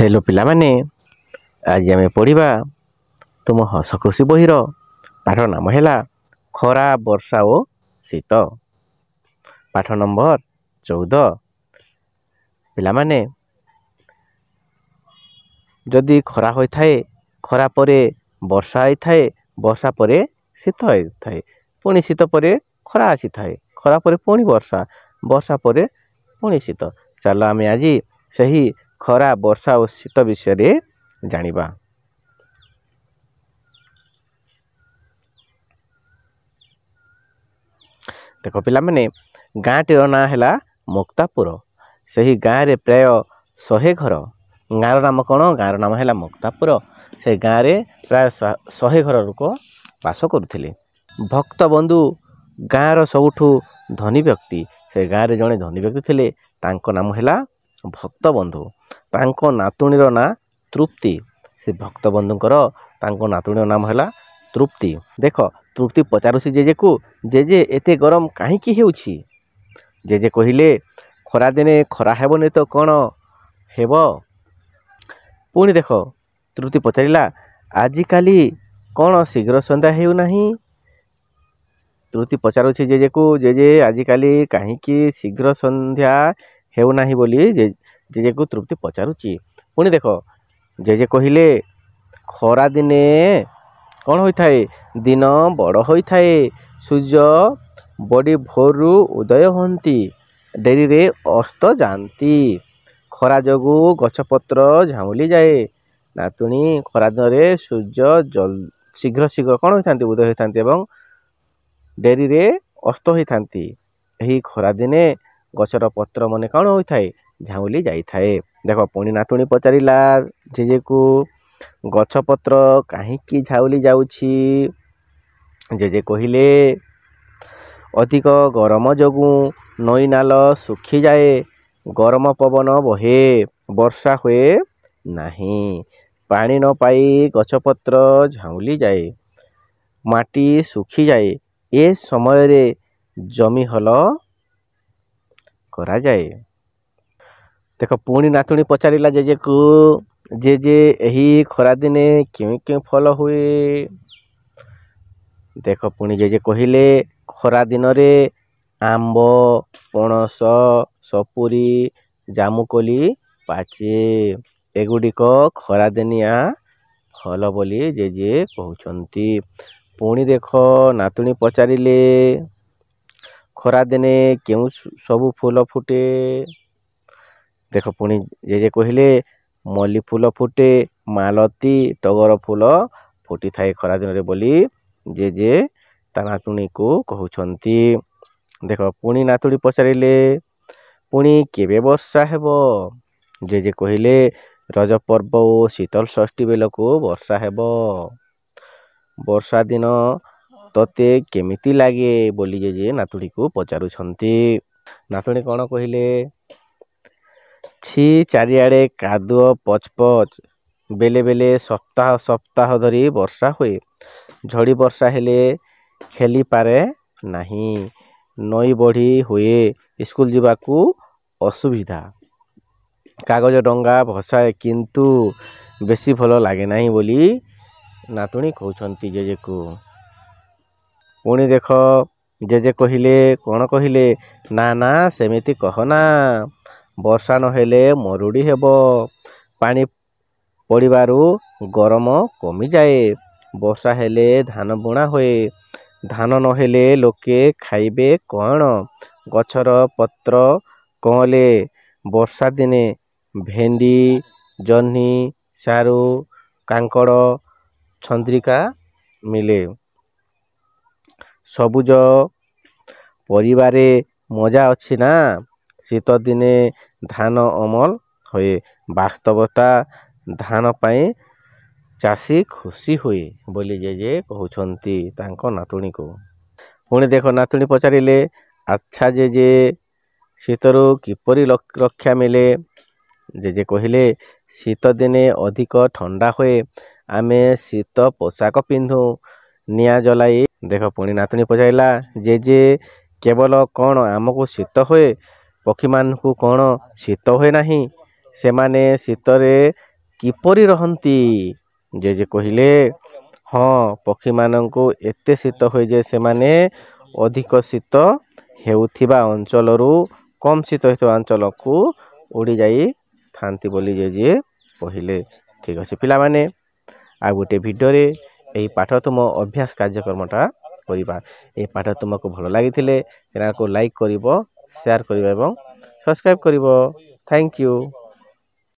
Hello पिलामाने आज आम पढ़ा तुम हस खुशी बहिर पाठ नाम है खरा वर्षा और शीत। पाठ नंबर 14। पिलामाने जदि खरा होता है खरा परे वर्षा होता है वर्षा परे शीत होता है पुणी शीत परे खरा आसी थाए खरा परे पुणी वर्षा वर्षा परे पुणी शीत। चलो आम आज सही खरा वर्षा और शीत विषय जानिबा। देख पिला माने गाँटीर ना है मुक्तापुर। सही गाँव रे प्राय 100 घर। गाँव नाम कौन? गाँव नाम है मुक्तापुर। से गाँव रे प्राय 100 घर लोक बास करुले। भक्त बंधु गाँवर सबुठु धनी व्यक्ति। से गाँव रे जड़े धनी व्यक्ति थे तांको नाम है भक्त बंधु। तांको नातुणीर ना तृप्ति। से भक्त बंधुकर तांको नातुणीर नाम है तृप्ति। देख तृप्ति पचारुसी जेजे को जेजे एते गरम कहीं होउछि। जेजे कहिले खरा दिने खरा हेबनी तो कौन हेब। पुणी देख तृप्ति पचारिला आजिकाली कौन शीघ्र संध्या हेउ नाही। तृप्ति पचारुछि जेजे को जेजे आजिकाली कहीं शीघ्र संध्या हेउ नाही बोली जेजे को तृप्ति पचारुछि। पुणी देख जेजे कहिले खरा दिने कौन होता है दिन बड़ होता है सूर्य बड़ी भोरु उदय होती डेरी रे अस्त जाती खरा जोगु गछपत्र झाउली जाए। नातुणी खरा दिन सूर्य शीघ्र शीघ्र कौन होता उदय होता एवं डेरी रे अस्त होता। यही खरा दिने गछर पत्र मन कौन होता है झाउली जाए। देख पुणी नातुणी पचारिला जेजे को गछपत्र कहीं झाउली जाउछि। जेजे कहिले अधिक गरम जोगु नई नाल सुखी जाए गरम पवन बहे वर्षा हुए नहीं पानी न पाई गछपत्र झाउली जाए माटी सुखी जाए ए समय रे जमी हल करा जाए। देख पुणी नातुणी पचारिला जेजे को जेजे यही खरा दिने क्यों क्यों फल हुए। देख पुणी जेजे कहिले खरा दिन रे आंब पणस सपुरी जामुकोली पाचे एगुड़िक खरा दिनिया फल बोली जेजे कहउछंती। पुणी देख नातुणी पचारिले खरा दिने क्यों सबु फूल फुटे। देख पुणी जेजे कहिले मल्ली फूल फुटे मालती टगर फूल फुटी थाए खरा दिन रे बोली जेजे ता नातुणी को कहउछंती। देख पुणी नातुणी पचारिले पुणी केबे वर्षा हेबो। जेजे कहिले रज पर्व ओ शीतल षष्ठी बेलको वर्षा हेबो। वर्षा दिन तते केमिति लागे बोली जेजे नातुणी को पचारुछंती। नातुणी कौन कहिले छी चारिआडे कादुଅ पचपच बेले बेले सप्ताह सप्ताह धरी वर्षा हुए झड़ी वर्षा हेले खेली पारे नहीं नई बढ़ी हुए स्कूल जीवाकू असुविधा कागज डंगा भसाए किंतु बेसी भल लागे नहीं बोली नातुणी कहउछंती जेजे को। पुणी देख जेजे कहिले कौन कहिले ना ना सेमिति कहना वर्षा नहेले मरुड़ी हेबो पानी पड़िबारु गरम कमी जाए वर्षा हेले धान बुणा हुए धान नहेले लोके खाइबे कौन गछर पत्र कौले वर्षा दिने भेंडी जह्नी सारू कांकड़ चंद्रिका मिले सबुज परिवारे मजा अच्छी ना शीत दिने धान अमल हुए वास्तवता धान पाई चाषी खुशी हुए बोली जेजे कहउछंती तांको नातुणी को। पुणी देख नातुणी पचारिले अच्छा जेजे शीतरु किपरि रक्षा मिले। जेजे कहिले शीत दिने अधिक ठंडा हुए आमे शीत पोशाक पिंधु निया जलाई। देख पुणी नातुणी पचारिला जेजे केवल कौन आमको शीत हुए पक्षी मान को कौन शीत हुए नहीं सेमाने शीतरे କିପରି ରହନ୍ତି? ଜେଜେ କହିଲେ ହଁ ପକ୍ଷୀମାନଙ୍କୁ ଏତେ ଶୀତ ହୁଏ ଯେ ସେମାନେ ଅଧିକ ଶୀତ ହେଉଥିବା ଅଞ୍ଚଳରୁ କମ୍ ଶୀତ ହେଉଥିବା ଅଞ୍ଚଳକୁ ଉଡ଼ି ଯାଇଥାନ୍ତି ବୋଲି ଜେଜେ କହିଲେ। ଠିକ୍ ଅଛି ପିଲାମାନେ, ଆଉ ଗୋଟେ ଭିଡ଼ିଓରେ ଏହି ପାଠ ତୁମ ଅଭ୍ୟାସ କାର୍ଯ୍ୟକ୍ରମଟା କରିବା। ଏହି ପାଠ ତୁମକୁ ଭଲ ଲାଗିଥିଲେ ଚ୍ୟାନେଲକୁ ଲାଇକ୍ କରିବ, ସେୟାର କରିବ ଏବଂ ସବସ୍କ୍ରାଇବ୍ କରିବ। Thank you.